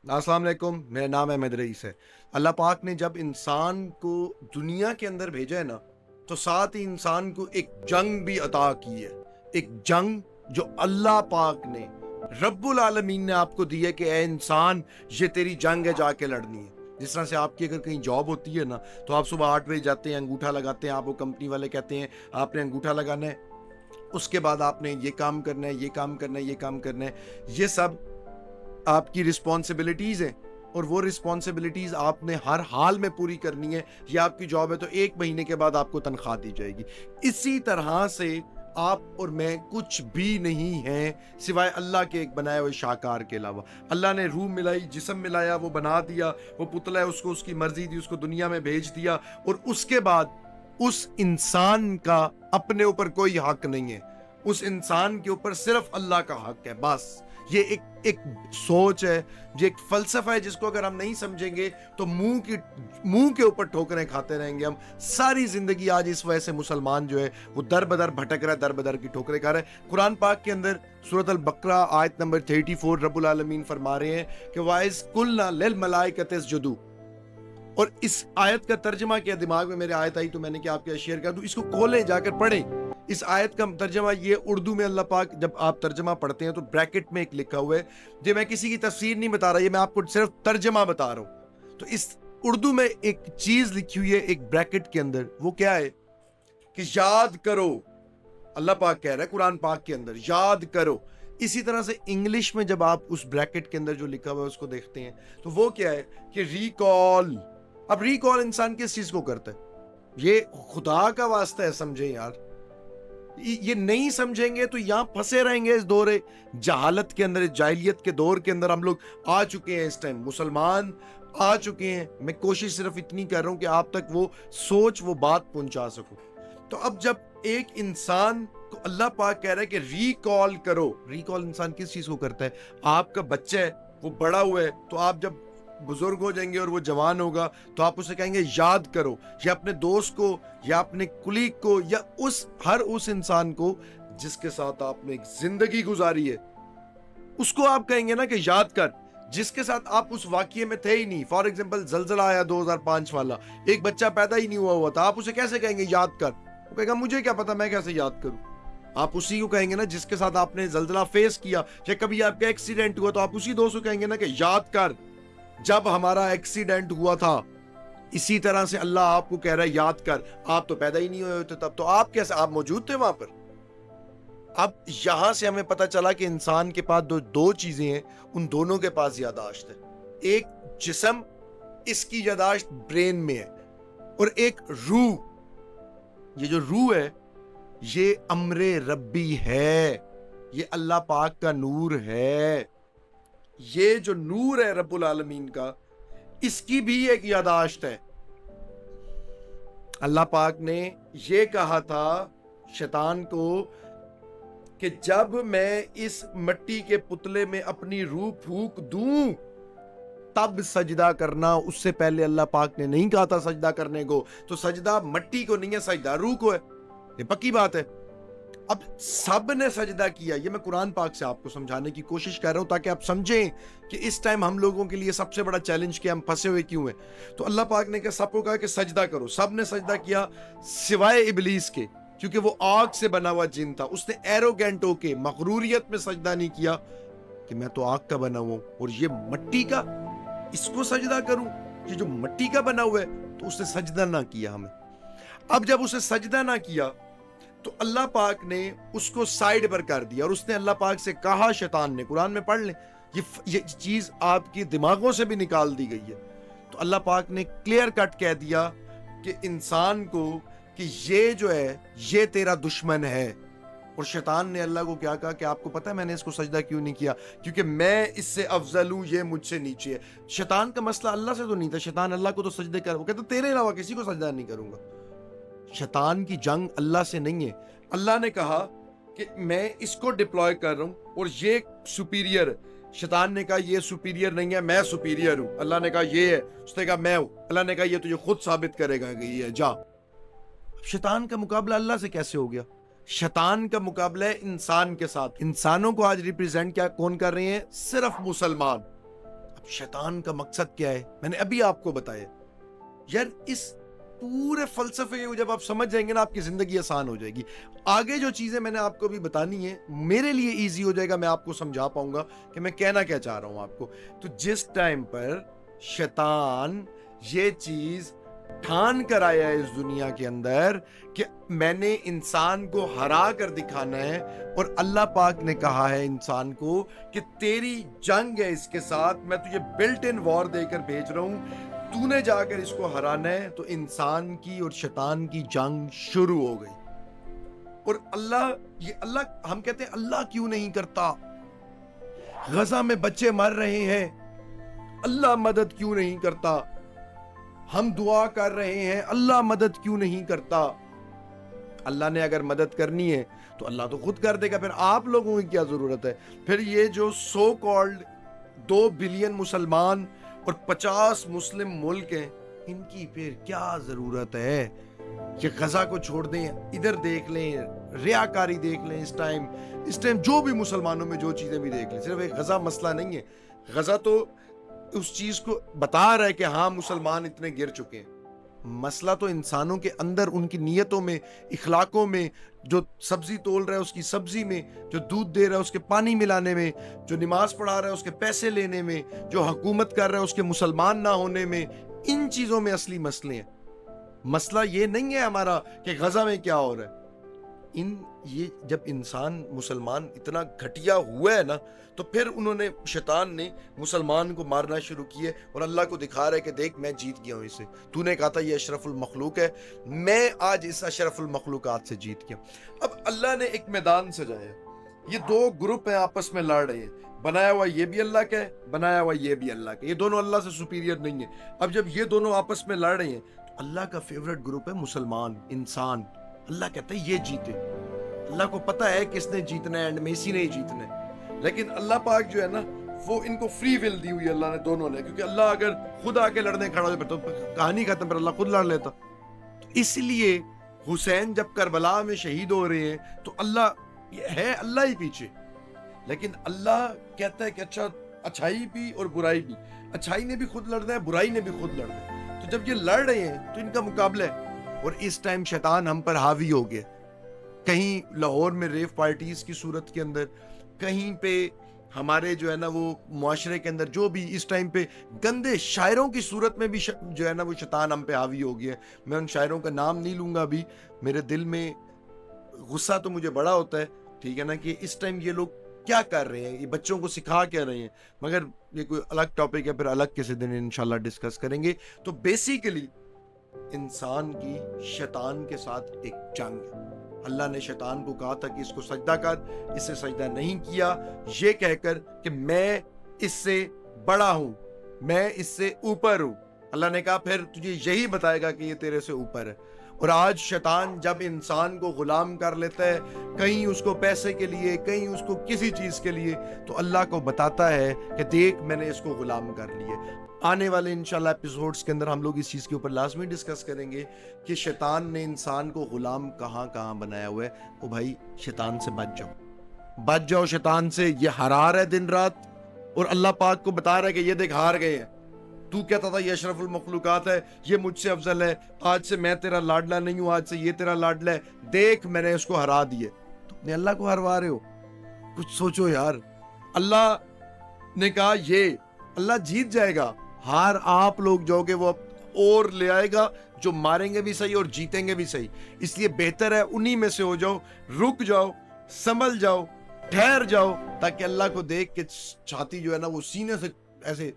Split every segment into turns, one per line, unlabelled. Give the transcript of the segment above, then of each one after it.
अस्सलाम वालेकुम, मेरा नाम अहमद रईस है। अल्लाह पाक ने जब इंसान को दुनिया के अंदर भेजा है ना, तो साथ ही इंसान को एक जंग भी अता की है। एक जंग जो अल्लाह पाक ने, रब्बुल आलमीन ने आपको दी है कि ए इंसान, ये तेरी जंग है, जाके लड़नी है। जिस तरह से आपकी अगर कहीं जॉब होती है ना, तो आप सुबह 8 बजे जाते हैं, अंगूठा लगाते हैं, आपको कंपनी वाले कहते हैं आपने अंगूठा लगाना है, उसके बाद आपने ये काम करना है, ये काम करना है, ये काम करना है। ये सब आपकी रिस्पॉन्सिबिलिटीज हैं, और वो रिस्पॉन्सिबिलिटीज आपने हर हाल में पूरी करनी है। ये आपकी जॉब है, तो 1 महीने के बाद आपको तनख्वाह दी जाएगी। इसी तरह से आप और मैं कुछ भी नहीं हैं सिवाय अल्लाह के एक बनाए हुए शाहकार के अलावा। अल्लाह ने रूह मिलाई, जिस्म मिलाया, वो बना दिया, वो पुतला है, उसको उसकी मर्जी दी, उसको दुनिया में भेज दिया, और उसके बाद उस इंसान का अपने ऊपर कोई हक नहीं है। उस इंसान के ऊपर सिर्फ अल्लाह का हक है, बस। ये एक सोच है, ये एक फलसफा है, जिसको अगर हम नहीं समझेंगे तो मुंह के ऊपर ठोकरें खाते रहेंगे हम सारी जिंदगी। आज इस वजह से मुसलमान जो है वो दर बदर भटक रहा है, दर बदर की ठोकरें खा रहा है। कुरान पाक के अंदर सूरत अल बकरा आयत नंबर 34 रब्बुल आलमीन फरमा रहे हैं कि वाइज कुलना लिल मलाइकति इसजुदू। और इस आयत का तर्जमा क्या, दिमाग में मेरे आयत आई तो मैंने क्या आपके शेयर कर दूं, इसको खोलें, जाकर पढ़ें। इस आयत का तर्जमा ये उर्दू में, अल्लाह पाक जब आप तर्जमा पढ़ते हैं तो ब्रैकेट में एक लिखा हुआ है, जो मैं किसी की तफसीर नहीं बता रहा, ये मैं आपको सिर्फ तर्जमा बता रहा हूं। तो इस उर्दू में एक चीज लिखी हुई है एक ब्रैकेट के अंदर, वो क्या है कि याद करो। अल्लाह पाक कह रहा है कुरान पाक के अंदर, याद करो। इसी तरह से इंग्लिश में जब आप उस ब्रैकेट के अंदर जो लिखा हुआ है उसको देखते हैं, तो वो क्या है कि रिकॉल। अब रिकॉल इंसान किस चीज को करता है? ये खुदा का वास्ता है, समझे यार। ये नहीं समझेंगे तो यहां फंसे रहेंगे इस दौरे जहालत के अंदर, इस जाहिलियत के दौर के अंदर हम लोग आ चुके हैं। इस टाइम मुसलमान आ चुके हैं। मैं कोशिश सिर्फ इतनी कर रहा हूं कि आप तक वो सोच, वो बात पहुंचा सकूं। तो अब जब एक इंसान को अल्लाह पाक कह रहा है कि रिकॉल करो, रिकॉल इंसान किस चीज को करता है? आपका बच्चा है, वो बड़ा हुआ है, तो आप जब बुजुर्ग हो जाएंगे और वो जवान होगा तो आप उसे कहेंगे याद करो, या अपने दोस्त को, या अपने कुलीग को, या हर उस इंसान को जिसके साथ आपने एक जिंदगी गुजारी है, उसको आप कहेंगे ना कि याद कर, जिसके साथ आप उस वाकये में थे ही नहीं। फॉर एग्जांपल जलजला आया 2005 वाला, एक बच्चा पैदा ही नहीं हुआ था, आप उसे कैसे कहेंगे याद कर? वो कहेगा मुझे क्या पता, मैं कैसे याद करूं? आप उसी को कहेंगे ना जिसके साथ आपने जलजला फेस किया, या कभी आपका एक्सीडेंट हुआ तो आप उसी दोस्त को कहेंगे ना कि याद कर जब हमारा एक्सीडेंट हुआ था। इसी तरह से अल्लाह आपको कह रहा है याद कर। आप तो पैदा ही नहीं हुए होते तब, तो आप कैसे, आप मौजूद थे वहां पर? अब यहां से हमें पता चला कि इंसान के पास दो चीजें हैं, उन दोनों के पास यादाश्त है। एक जिस्म, इसकी यादाश्त ब्रेन में है, और एक रूह। ये जो रूह है ये अमरे रब्बी है, ये अल्लाह पाक का नूर है। ये जो नूर है रब्बुल आलमीन का, इसकी भी एक यादाश्त है। अल्लाह पाक ने ये कहा था शैतान को कि जब मैं इस मिट्टी के पुतले में अपनी रूह फूंक दूं तब सजदा करना। उससे पहले अल्लाह पाक ने नहीं कहा था सजदा करने को। तो सजदा मिट्टी को नहीं है, सजदा रूह को है, ये पक्की बात है। अब सब ने सजदा किया, ये मैं कुरान पाक से आपको समझाने की कोशिश कर रहा हूं ताकि आप समझें कि इस टाइम हम लोगों के लिए सबसे बड़ा चैलेंज क्या, हम फंसे हुए क्यों हैं। तो अल्लाह पाक ने सबको कहा कि सजदा करो, सब ने सजदा किया सिवाय इबलीस के, क्योंकि वो आग से बना हुआ जिन था। उसने एरोगेंट होके मगरूरियत में सजदा नहीं किया कि मैं तो आग का बना हुआ और ये मिट्टी का, इसको सजदा करूं, ये जो मिट्टी का बना हुआ है। तो उसने सजदा ना किया हमें। अब जब उसे सजदा ना किया तो अल्लाह पाक ने उसको साइड पर कर दिया, और उसने अल्लाह पाक से कहा, शैतान ने, कुरान में पढ़ लें, ये चीज आपके दिमागों से भी निकाल दी गई है। तो अल्लाह पाक ने क्लियर कट कह दिया कि इंसान को कि ये जो है ये तेरा दुश्मन है। और शैतान ने अल्लाह को क्या कहा कि आपको पता है मैंने इसको सजदा क्यों नहीं किया? क्योंकि मैं इससे अफजल हूं, ये मुझसे नीचे है। शैतान का मसला अल्लाह से तो नहीं था, शैतान अल्लाह को तो सजदे कर, वो कहता तेरे अलावा किसी को सजदा नहीं करूंगा। शैतान की जंग अल्लाह से नहीं है। अल्लाह ने कहा कि मैं इसको डिप्लॉय कर रहा हूं और ये सुपीरियर है। शैतान ने कहा ये सुपीरियर नहीं है, मैं सुपीरियर हूं। अल्लाह ने कहा ये है, उसने कहा मैं हूं। अल्लाह ने कहा ये तुझे खुद साबित करेगा कि ये है, जा। शैतान का मुकाबला अल्लाह से कैसे हो गया? शैतान का मुकाबला है इंसान के साथ। इंसानों को आज रिप्रेजेंट क्या कौन कर रहे हैं? सिर्फ मुसलमान। اب شیطان کا مقصد کیا ہے میں نے ابھی آپ کو بتایا یار. اس پورے فلسفے کو جب آپ سمجھ جائیں گے نا آپ کی زندگی آسان ہو جائے گی. آگے جو چیزیں میں نے آپ کو بھی بتانی ہے میرے لیے ایزی ہو جائے گا, میں آپ کو سمجھا پاؤں گا کہ میں کہنا کیا چاہ رہا ہوں آپ کو. تو جس ٹائم پر شیطان یہ چیز ٹھان کر آیا ہے اس دنیا کے اندر کہ میں نے انسان کو ہرا کر دکھانا ہے, اور اللہ پاک نے کہا ہے انسان کو کہ تیری جنگ ہے اس کے ساتھ, میں تجھے بلٹ ان وار دے کر بھیج رہا ہوں, تو نے جا کر اس کو ہرانا ہے. تو انسان کی اور شیطان کی جنگ شروع ہو گئی. اور اللہ ہم کہتے ہیں اللہ کیوں نہیں کرتا, غزہ میں بچے مر رہے ہیں, اللہ مدد کیوں نہیں کرتا, ہم دعا کر رہے ہیں اللہ مدد کیوں نہیں کرتا. اللہ نے اگر مدد کرنی ہے تو اللہ تو خود کر دے گا, پھر آپ لوگوں کی کیا ضرورت ہے. پھر یہ جو سو کالڈ 2 بلین مسلمان اور 50 مسلم ملک ہیں, ان کی پھر کیا ضرورت ہے کہ غزہ کو چھوڑ دیں. ادھر دیکھ لیں, ریاکاری دیکھ لیں, اس ٹائم جو بھی مسلمانوں میں جو چیزیں بھی دیکھ لیں, صرف ایک غزہ مسئلہ نہیں ہے. غزہ تو اس چیز کو بتا رہا ہے کہ ہاں مسلمان اتنے گر چکے ہیں. مسئلہ تو انسانوں کے اندر, ان کی نیتوں میں, اخلاقوں میں, جو سبزی تول رہا ہے اس کی سبزی میں, جو دودھ دے رہا ہے اس کے پانی ملانے میں, جو نماز پڑھا رہا ہے اس کے پیسے لینے میں, جو حکومت کر رہا ہے اس کے مسلمان نہ ہونے میں, ان چیزوں میں اصلی مسئلے ہیں. مسئلہ یہ نہیں ہے ہمارا کہ غزہ میں کیا ہو رہا ہے. یہ جب انسان مسلمان اتنا گھٹیا ہوا ہے نا, تو پھر انہوں نے شیطان نے مسلمان کو مارنا شروع کیے, اور اللہ کو دکھا رہا ہے کہ دیکھ میں جیت گیا ہوں اسے. تو نے کہا تھا یہ اشرف المخلوق ہے, میں آج اس اشرف المخلوقات سے جیت گیا. اب اللہ نے ایک میدان سجایا, یہ 2 گروپ ہیں آپس میں لڑ رہے ہیں, بنایا ہوا یہ بھی اللہ کا ہے, بنایا ہوا یہ بھی اللہ کا, یہ دونوں اللہ سے سپیریئر نہیں ہے. اب جب یہ دونوں آپس میں لڑ رہے ہیں تو اللہ کا فیورٹ گروپ ہے مسلمان, انسان. اللہ کہتا ہے یہ جیتے. اللہ کو پتا ہے کس نے جیتنا ہے, اینڈ میں اسی نے ہی جیتنا ہے. لیکن اللہ پاک جو ہے نا وہ ان کو فری ول دی ہوئی اللہ نے, دونوں نے, کیونکہ اللہ اگر خود آ کے لڑنے کھڑا ہو تو کہانی ختم, پر اللہ خود لڑ لیتا. تو اس لیے حسین جب کربلا میں شہید ہو رہے ہیں تو اللہ ہے, اللہ ہی پیچھے. لیکن اللہ کہتا ہے کہ اچھا اچھائی بھی اور برائی بھی, اچھائی نے بھی خود لڑنا ہے, برائی نے بھی خود لڑنا ہے. تو جب یہ لڑ رہے ہیں تو ان کا مقابلہ ہے. اور اس ٹائم شیطان ہم پر حاوی ہو گیا, کہیں لاہور میں ریو پارٹیز کی صورت کے اندر, کہیں پہ ہمارے جو ہے نا وہ معاشرے کے اندر جو بھی اس ٹائم پہ گندے شاعروں کی صورت میں بھی جو ہے نا وہ شیطان ہم پہ حاوی ہو گیا. میں ان شاعروں کا نام نہیں لوں گا ابھی, میرے دل میں غصہ تو مجھے بڑا ہوتا ہے, ٹھیک ہے نا, کہ اس ٹائم یہ لوگ کیا کر رہے ہیں, یہ بچوں کو سکھا کیا رہے ہیں. مگر یہ کوئی الگ ٹاپک ہے, پھر الگ کسی دن انشاءاللہ ڈسکس کریں گے. تو بیسیکلی انسان کی شیطان کے ساتھ ایک جنگ ہے. اللہ نے شیطان کو کہا تھا کہ اس کو سجدہ کر, اس سے سجدہ نہیں کیا, یہ کہہ کر کہ میں اس سے بڑا ہوں, میں اس سے اوپر ہوں. اللہ نے کہا پھر تجھے یہی بتائے گا کہ یہ تیرے سے اوپر ہے. اور آج شیطان جب انسان کو غلام کر لیتا ہے, کہیں اس کو پیسے کے لیے, کہیں اس کو کسی چیز کے لیے, تو اللہ کو بتاتا ہے کہ دیکھ میں نے اس کو غلام کر لیے. آنے والے انشاءاللہ ایپیسوڈز کے اندر ہم لوگ اس چیز کے اوپر لازمی ڈسکس کریں گے کہ شیطان نے انسان کو غلام کہاں کہاں بنایا ہوا ہے. او بھائی شیطان سے بچ جاؤ شیطان سے. یہ ہرا رہا ہے دن رات, اور اللہ پاک کو بتا رہا ہے کہ یہ دیکھ ہار گئے ہیں. تو کہتا تھا یہ اشرف المخلوقات ہے, یہ مجھ سے افضل ہے, آج سے میں تیرا لاڈلا نہیں ہوں, آج سے یہ تیرا لاڈلا ہے, دیکھ میں نے اس کو ہرا دیے. تو اپنے اللہ کو ہروا رہے ہو, کچھ سوچو یار. اللہ نے کہا یہ اللہ جیت جائے گا, ہار آپ لوگ جاؤ گے, وہ اور لے آئے گا جو ماریں گے بھی صحیح اور جیتیں گے بھی صحیح. اس لیے بہتر ہے انہی میں سے ہو جاؤ, رک جاؤ, سنبھل جاؤ, ٹھہر جاؤ, تاکہ اللہ کو دیکھ کے چھاتی جو ہے نا وہ سینے سے ایسے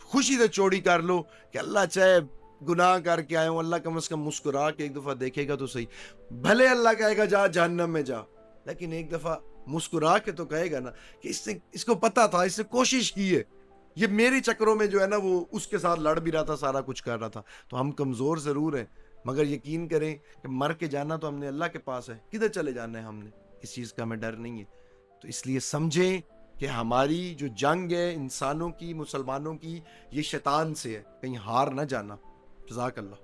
خوشی سے چوڑی کر لو کہ اللہ چاہے گناہ کر کے آئے ہوں, اللہ کم از کم مسکرا کے ایک دفعہ دیکھے گا تو صحیح. بھلے اللہ کہے گا جا جہنم میں جا, لیکن ایک دفعہ مسکرا کے تو کہے گا نا کہ اس کو پتا تھا, اس نے کوشش کی ہے, یہ میری چکروں میں جو ہے نا وہ اس کے ساتھ لڑ بھی رہا تھا, سارا کچھ کر رہا تھا. تو ہم کمزور ضرور ہیں, مگر یقین کریں کہ مر کے جانا تو ہم نے اللہ کے پاس ہے, کدھر چلے جانا ہے ہم نے, اس چیز کا ہمیں ڈر نہیں ہے. تو اس لیے سمجھیں کہ ہماری جو جنگ ہے انسانوں کی, مسلمانوں کی, یہ شیطان سے ہے, کہیں ہار نہ جانا. جزاک اللہ.